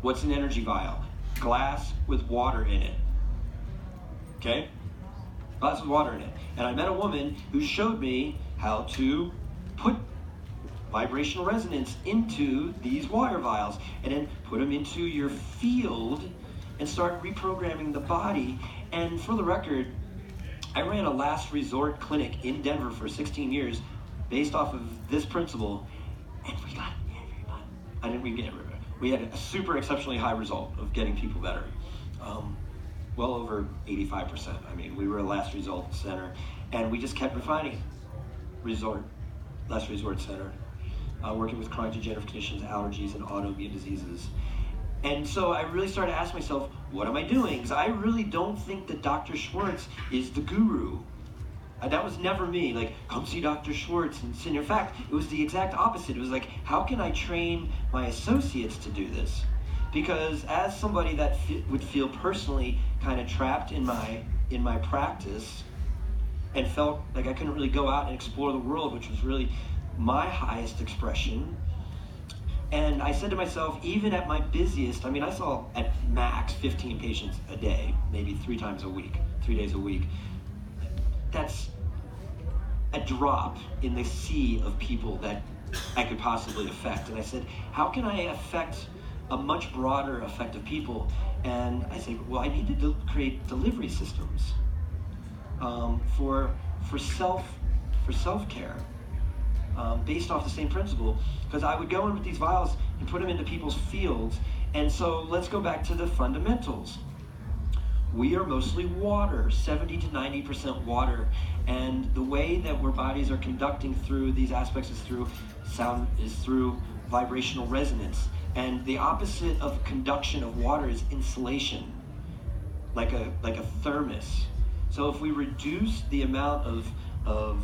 What's an energy vial? Glass with water in it. Okay? Glass with water in it. And I met a woman who showed me how to put vibrational resonance into these water vials and then put them into your field and start reprogramming the body. And for the record, I ran a last resort clinic in Denver for 16 years based off of this principle, and we got everybody. We had a super exceptionally high result of getting people better. Well over 85%. I mean, we were a last resort center, and we just kept refining last resort center. Working with chronic degenerative conditions, allergies, and autoimmune diseases. And so I really started to ask myself, what am I doing? Because I really don't think that Dr. Schwartz is the guru. That was never me, like, come see Dr. Schwartz. And in fact, it was the exact opposite. It was like, how can I train my associates to do this? Because as somebody that would feel personally kind of trapped in my practice and felt like I couldn't really go out and explore the world, which was really my highest expression. And I said to myself, even at my busiest, I mean, I saw at max 15 patients a day, maybe 3 days a week. That's a drop in the sea of people that I could possibly affect. And I said, how can I affect a much broader effect of people? And I said, well, I need to create delivery systems for self-care. Based off the same principle, because I would go in with these vials and put them into people's fields. And so let's go back to the fundamentals. We are mostly water, 70 to 90% water, and the way that our bodies are conducting through these aspects is through sound, is through vibrational resonance. And the opposite of conduction of water is insulation, like a thermos. So if we reduce the amount of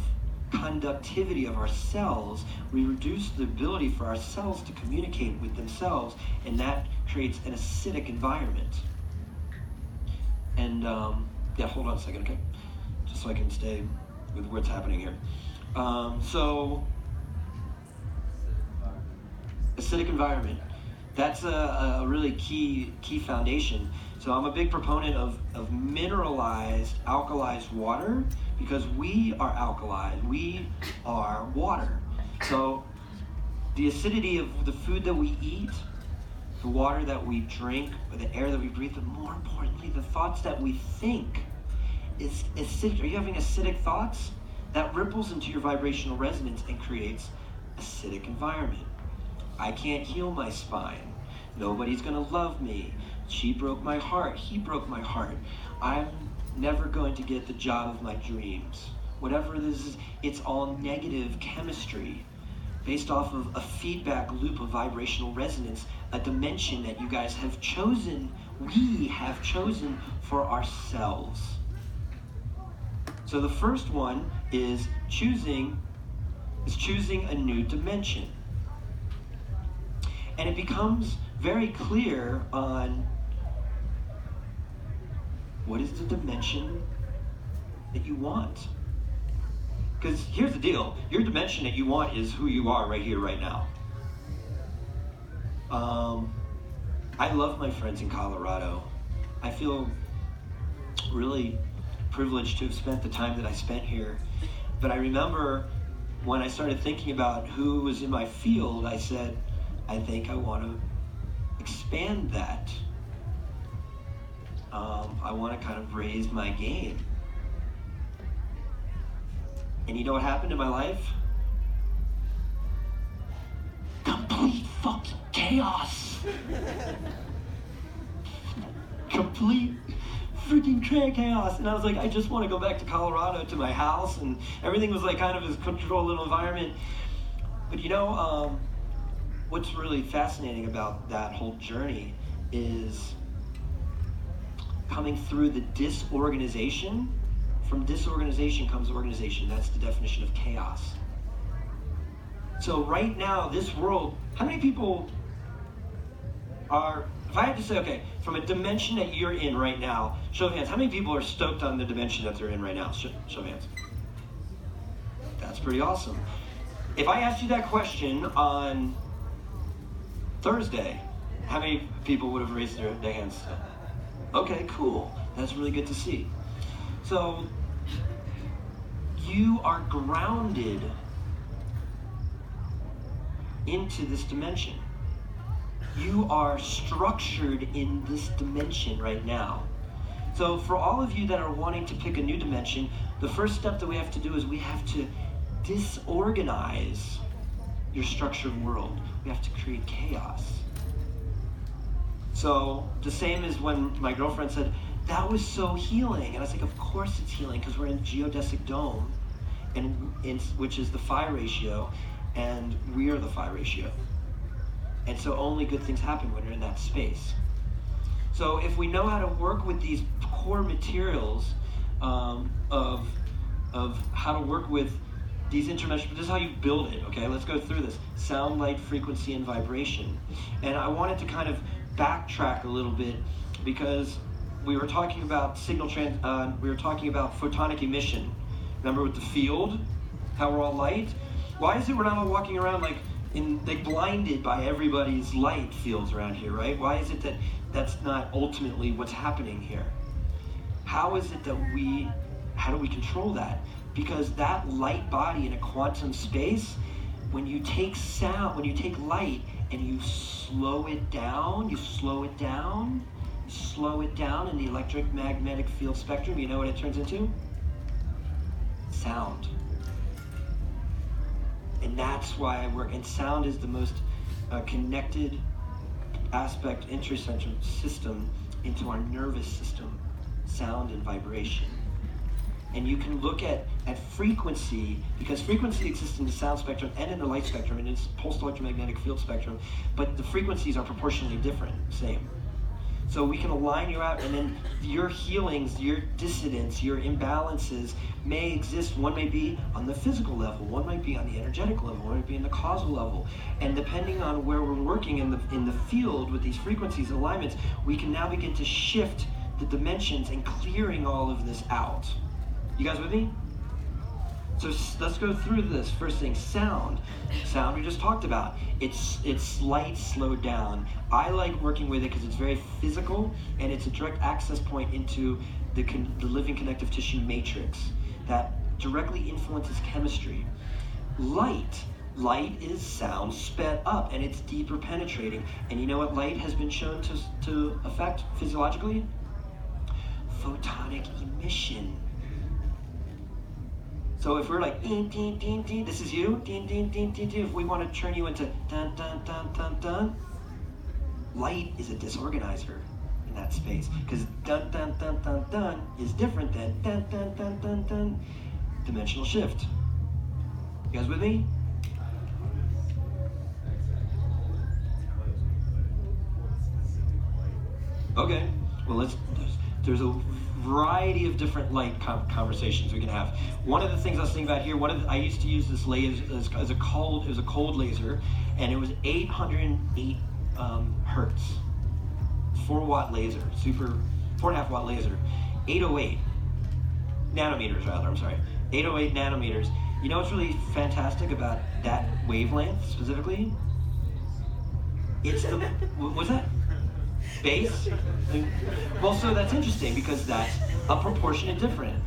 conductivity of our cells, we reduce the ability for our cells to communicate with themselves, and that creates an acidic environment. And yeah, hold on a second, okay? Just so I can stay with what's happening here. So, acidic environment. That's a really key foundation. So I'm a big proponent of mineralized, alkalized water, because we are alkalized, we are water. So the acidity of the food that we eat the water that we drink, or the air that we breathe, but more importantly, the thoughts that we think. Is acidic. Are you having acidic thoughts? That ripples into your vibrational resonance and creates acidic environment. I can't heal my spine. Nobody's gonna love me. She broke my heart. He broke my heart. I'm never going to get the job of my dreams. Whatever this is, it's all negative chemistry based off of a feedback loop of vibrational resonance, a dimension that you guys have chosen, we have chosen for ourselves. So the first one is choosing a new dimension. And it becomes very clear on what is the dimension that you want. Because here's the deal, your dimension that you want is who you are right here, right now. I love my friends in Colorado. I feel really privileged to have spent the time that I spent here. But I remember when I started thinking about who was in my field, I said, I think I want to expand that. I want to kind of raise my game. And you know what happened in my life? Complete fucking chaos. Complete freaking chaos. And I was like, I just want to go back to Colorado to my house, and everything was like kind of this controlled little environment. But you know, what's really fascinating about that whole journey is coming through the disorganization. From disorganization comes organization. That's the definition of chaos. So right now, this world, how many people are, if I had to say, okay, from a dimension that you're in right now, show of hands, how many people are stoked on the dimension that they're in right now? Show of hands. That's pretty awesome. If I asked you that question on Thursday, how many people would have raised their hands? Okay, cool. That's really good to see. So, you are grounded into this dimension. You are structured in this dimension right now. So for all of you that are wanting to pick a new dimension, the first step that we have to do is we have to disorganize your structured world. We have to create chaos. So the same as when my girlfriend said, that was so healing. And I was like, of course it's healing, because we're in geodesic dome, which is the phi ratio, and we are the phi ratio. And so only good things happen when you're in that space. So if we know how to work with these core materials of how to work with these interdimensional, this is how you build it, okay? Let's go through this. Sound, light, frequency, and vibration. And I wanted to kind of backtrack a little bit, because we were talking about we were talking about photonic emission. Remember with the field, how we're all light? Why is it we're not all walking around like blinded by everybody's light fields around here, right? Why is it that that's not ultimately what's happening here? How is it that how do we control that? Because that light body in a quantum space, when you take sound, when you take light and you slow it down in the electromagnetic field spectrum, you know what it turns into? Sound. And that's why I work, and sound is the most connected aspect, intercentral system into our nervous system, sound and vibration. And you can look at frequency, because frequency exists in the sound spectrum and in the light spectrum, and it's pulsed electromagnetic field spectrum, but the frequencies are proportionally different, same. So we can align you out, and then your healings, your dissidence, your imbalances may exist. One may be on the physical level, one might be on the energetic level, one might be in the causal level. And depending on where we're working in the field with these frequencies and alignments, we can now begin to shift the dimensions and clearing all of this out. You guys with me? So let's go through this. First thing, sound. Sound we just talked about. It's light slowed down. I like working with it because it's very physical, and it's a direct access point into the living connective tissue matrix that directly influences chemistry. Light Light is sound sped up, and it's deeper penetrating. And you know what light has been shown to affect physiologically? Photonic emission. So if we're like, ding, ding, ding, ding, this is you, ding, ding, ding, ding, ding, if we want to turn you into dun, dun, dun, dun, dun, light is a disorganizer in that space. Because dun, dun, dun, dun, dun is different than dun, dun, dun, dun, dun. Dimensional shift. You guys with me? Okay, well there's a variety of different light conversations we can have. One of the things I was thinking about here, I used to use this laser as a cold laser, and it was 808 hertz, 4-watt laser, 4.5 watt laser, 808 nanometers rather. I'm sorry, 808 nanometers. You know what's really fantastic about that wavelength specifically? It's the what's that? Base? Well, so that's interesting because that's a proportionate different.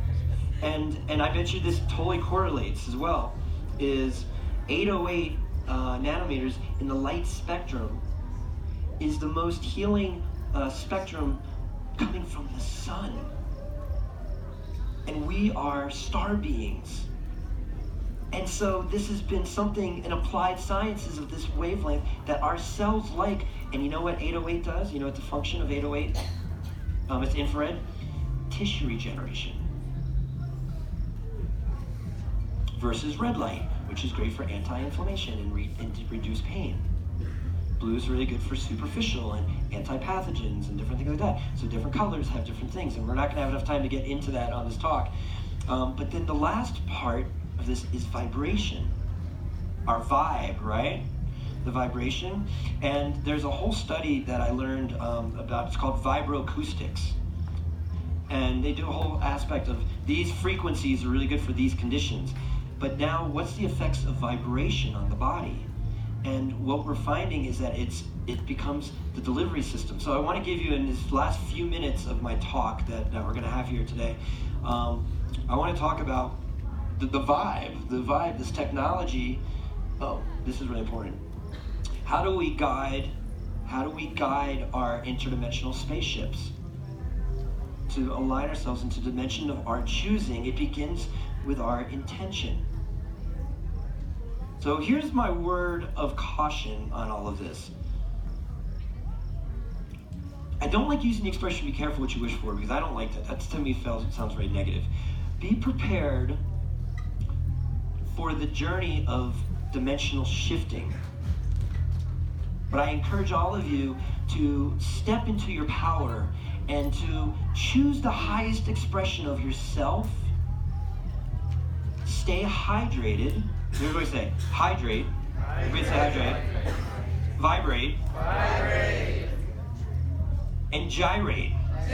And I bet you this totally correlates as well, is 808 nanometers in the light spectrum is the most healing spectrum coming from the sun. And we are star beings. And so this has been something in applied sciences of this wavelength that our cells like. And you know what 808 does? You know what the function of 808? It's infrared. Tissue regeneration. Versus red light, which is great for anti-inflammation and to reduce pain. Blue is really good for superficial and anti-pathogens and different things like that. So different colors have different things, and we're not going to have enough time to get into that on this talk. But then the last part of this is vibration. Our vibe, right? The vibration. And there's a whole study that I learned about, it's called vibroacoustics. And they do a whole aspect of these frequencies are really good for these conditions. But now, what's the effects of vibration on the body? And what we're finding is that it becomes the delivery system. So I want to give you, in this last few minutes of my talk that we're going to have here today, I want to talk about the vibe, this technology. Oh, this is really important. How do we guide our interdimensional spaceships to align ourselves into the dimension of our choosing? It begins with our intention. So here's my word of caution on all of this. I don't like using the expression "be careful what you wish for" because I don't like that. That to me sounds very negative. Be prepared for the journey of dimensional shifting. But I encourage all of you to step into your power and to choose the highest expression of yourself. Stay hydrated. Everybody say, hydrate. Everybody say hydrate. Vibrate. Vibrate. And gyrate.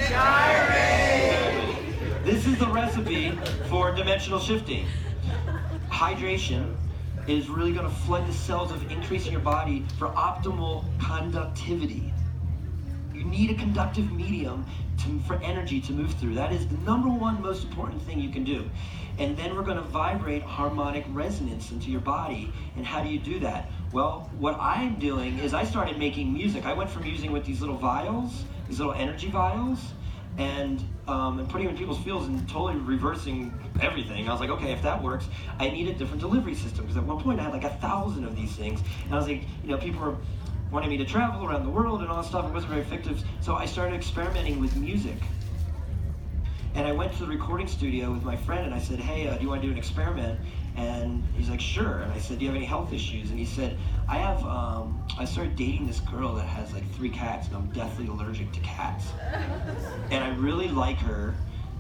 Gyrate. This is the recipe for dimensional shifting. Hydration is really going to flood the cells of increasing your body for optimal conductivity. You need a conductive medium for energy to move through. That is the number one most important thing you can do. And then we're going to vibrate harmonic resonance into your body. And how do you do that? Well, what I'm doing is I started making music. I went from using with these little vials, these little energy vials, and putting them in people's fields and totally reversing everything. I was like, okay, if that works, I need a different delivery system. Because at one point I had like 1,000 of these things. And I was like, people were wanting me to travel around the world and all that stuff. It wasn't very effective. So I started experimenting with music. And I went to the recording studio with my friend and I said, hey, do you want to do an experiment? And he's like, sure. And I said, do you have any health issues? And he said, I started dating this girl that has like 3 cats and I'm deathly allergic to cats. And I really like her,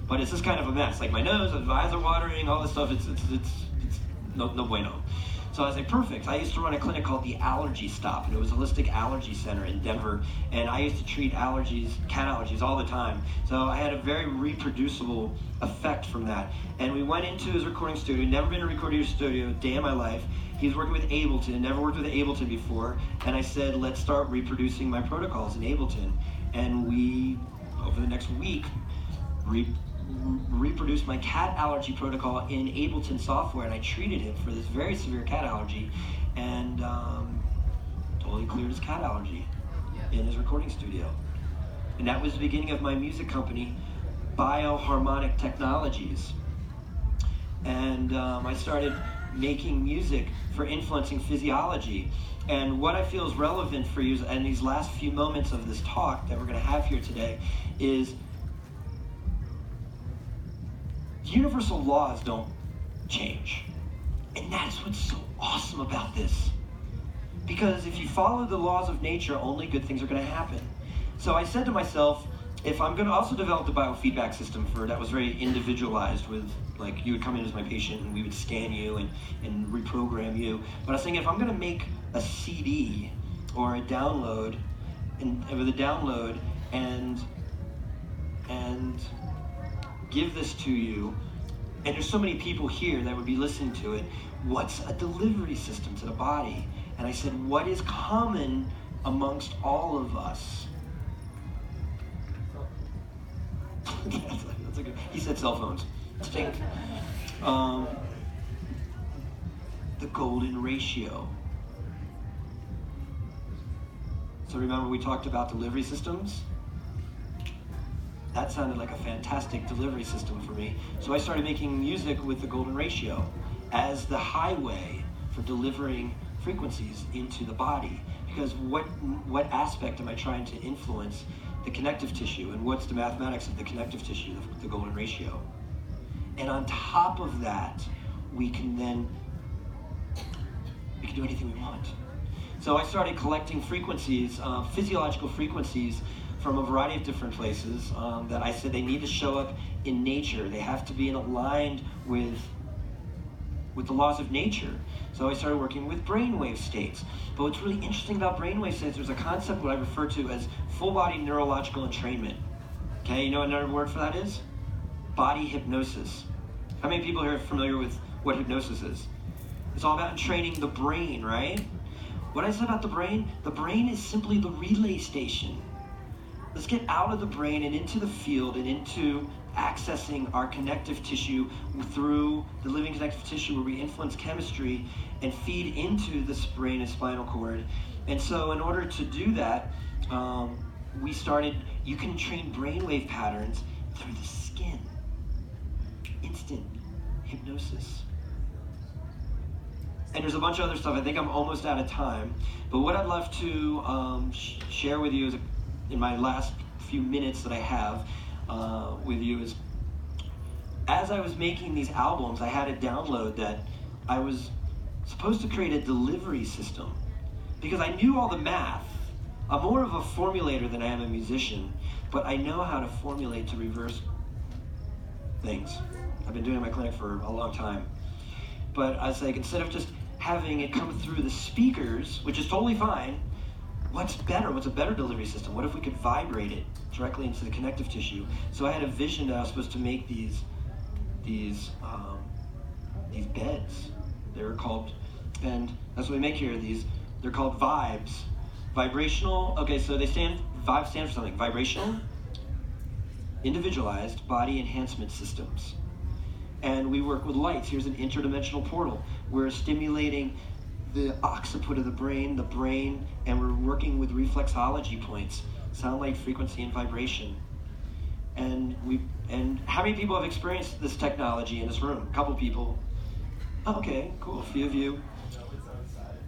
but it's just kind of a mess. Like my nose, my eyes are watering, all this stuff, it's no bueno. So I was like, perfect. I used to run a clinic called the Allergy Stop, and it was a holistic allergy center in Denver, and I used to treat allergies, cat allergies, all the time. So I had a very reproducible effect from that. And we went into his recording studio, never been in a recording studio a day in my life. He was working with Ableton, never worked with Ableton before, and I said, let's start reproducing my protocols in Ableton. And we, over the next week, reproduced my cat allergy protocol in Ableton software, and I treated him for this very severe cat allergy. and totally cleared his cat allergy in his recording studio. And that was the beginning of my music company, Bioharmonic Technologies. And I started making music for influencing physiology. And what I feel is relevant for you in these last few moments of this talk that we're going to have here today is universal laws don't change. And that's what's so awesome about this. Because if you follow the laws of nature, only good things are going to happen. So I said to myself, if I'm going to also develop the biofeedback system that was very individualized with, like, you would come in as my patient and we would scan you and reprogram you. But I was thinking, if I'm going to make a CD or a download, with a download and give this to you, and there's so many people here that would be listening to it, what's a delivery system to the body? And I said, what is common amongst all of us? That's a good, he said cell phones. Stink. The golden ratio. So remember we talked about delivery systems? That sounded like a fantastic delivery system for me. So I started making music with the golden ratio as the highway for delivering frequencies into the body. Because what aspect am I trying to influence? The connective tissue. And what's the mathematics of the connective tissue? The golden ratio. And on top of that, we can do anything we want. So I started collecting frequencies, physiological frequencies, from a variety of different places that I said they need to show up in nature. They have to be aligned with the laws of nature. So I started working with brainwave states. But what's really interesting about brainwave states, there's a concept what I refer to as full body neurological entrainment. Okay, you know what another word for that is? Body hypnosis. How many people here are familiar with what hypnosis is? It's all about entraining the brain, right? What I said about the brain is simply the relay station. Let's get out of the brain and into the field and into accessing our connective tissue through the living connective tissue where we influence chemistry and feed into the brain and spinal cord. And so in order to do that, we started, you can train brainwave patterns through the skin. Instant hypnosis. And there's a bunch of other stuff. I think I'm almost out of time. But what I'd love to share with you is in my last few minutes that I have with you is, as I was making these albums, I had a download that I was supposed to create a delivery system because I knew all the math. I'm more of a formulator than I am a musician, but I know how to formulate to reverse things. I've been doing it in my clinic for a long time. But I was like, instead of just having it come through the speakers, which is totally fine, what's better? What's a better delivery system? What if we could vibrate it directly into the connective tissue? So I had a vision that I was supposed to make these beds. They were called, and that's what we make here. They're called vibes, vibrational. Okay, so vibe stands for something. Vibrational, individualized body enhancement systems. And we work with lights. Here's an interdimensional portal. We're stimulating the occiput of the brain, and we're working with reflexology points, sound, light, frequency, and vibration. And how many people have experienced this technology in this room? A couple people. Oh, okay, cool, a few of you.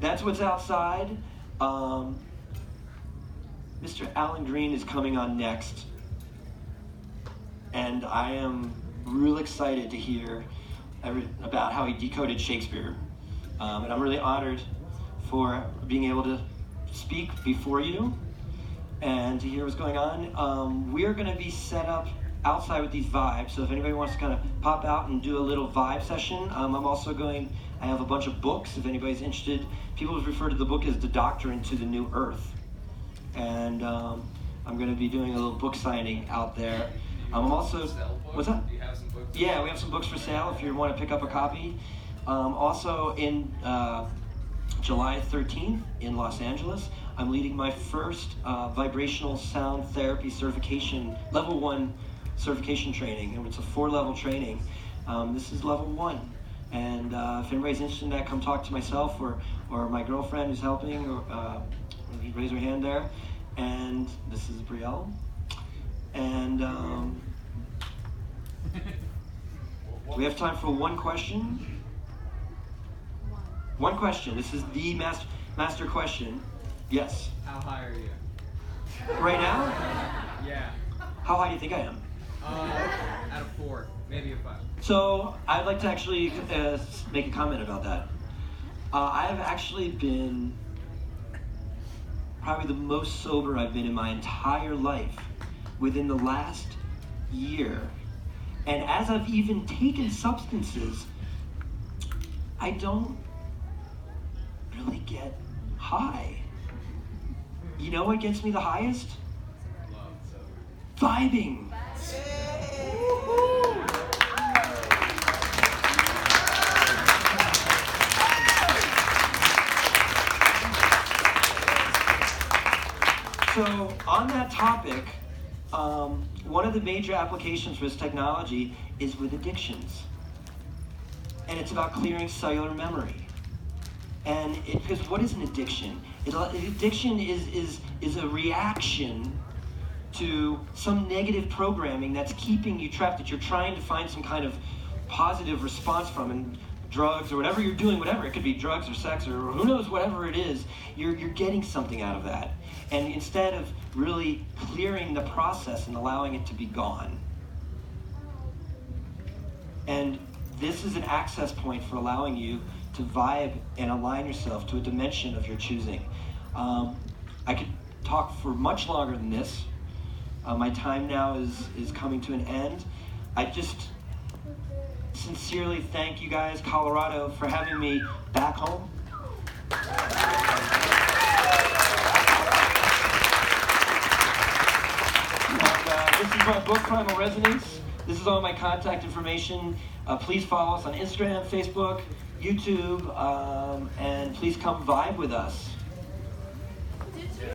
That's what's outside. Mr. Alan Green is coming on next. And I am real excited to hear about how he decoded Shakespeare. And I'm really honored for being able to speak before you and to hear what's going on. We're going to be set up outside with these vibes, so if anybody wants to kind of pop out and do a little vibe session, I have a bunch of books if anybody's interested. People refer to the book as The Doctrine to the New Earth. And I'm going to be doing a little book signing out there. I'm also, what's that? Do you have some books? Yeah, we have some books for sale if you want to pick up a copy. Also in July 13th in Los Angeles, I'm leading my first vibrational sound therapy certification, level 1 certification training, and it's a 4-level training. This is level 1. And if anybody's interested in that, come talk to myself or my girlfriend who's helping, or raise her hand there. And this is Brielle. And we have time for one question. One question. This is the master question. Yes. How high are you? Right now? Yeah. How high do you think I am? Out of 4, maybe a 5. So I'd like to actually make a comment about that. I have actually been probably the most sober I've been in my entire life within the last year. And as I've even taken substances, I don't really get high. You know what gets me the highest? Vibing. So on that topic, one of the major applications for this technology is with addictions. And it's about clearing cellular memory. And because what is an addiction? Addiction is a reaction to some negative programming that's keeping you trapped, that you're trying to find some kind of positive response from, and drugs or whatever you're doing, whatever, it could be drugs or sex or who knows, whatever it is, you're getting something out of that. And instead of really clearing the process and allowing it to be gone. And this is an access point for allowing you to vibe and align yourself to a dimension of your choosing. I could talk for much longer than this. My time now is coming to an end. I just sincerely thank you guys, Colorado, for having me back home. And this is my book, Primal Resonance. This is all my contact information. Please follow us on Instagram, Facebook, YouTube, and please come vibe with us.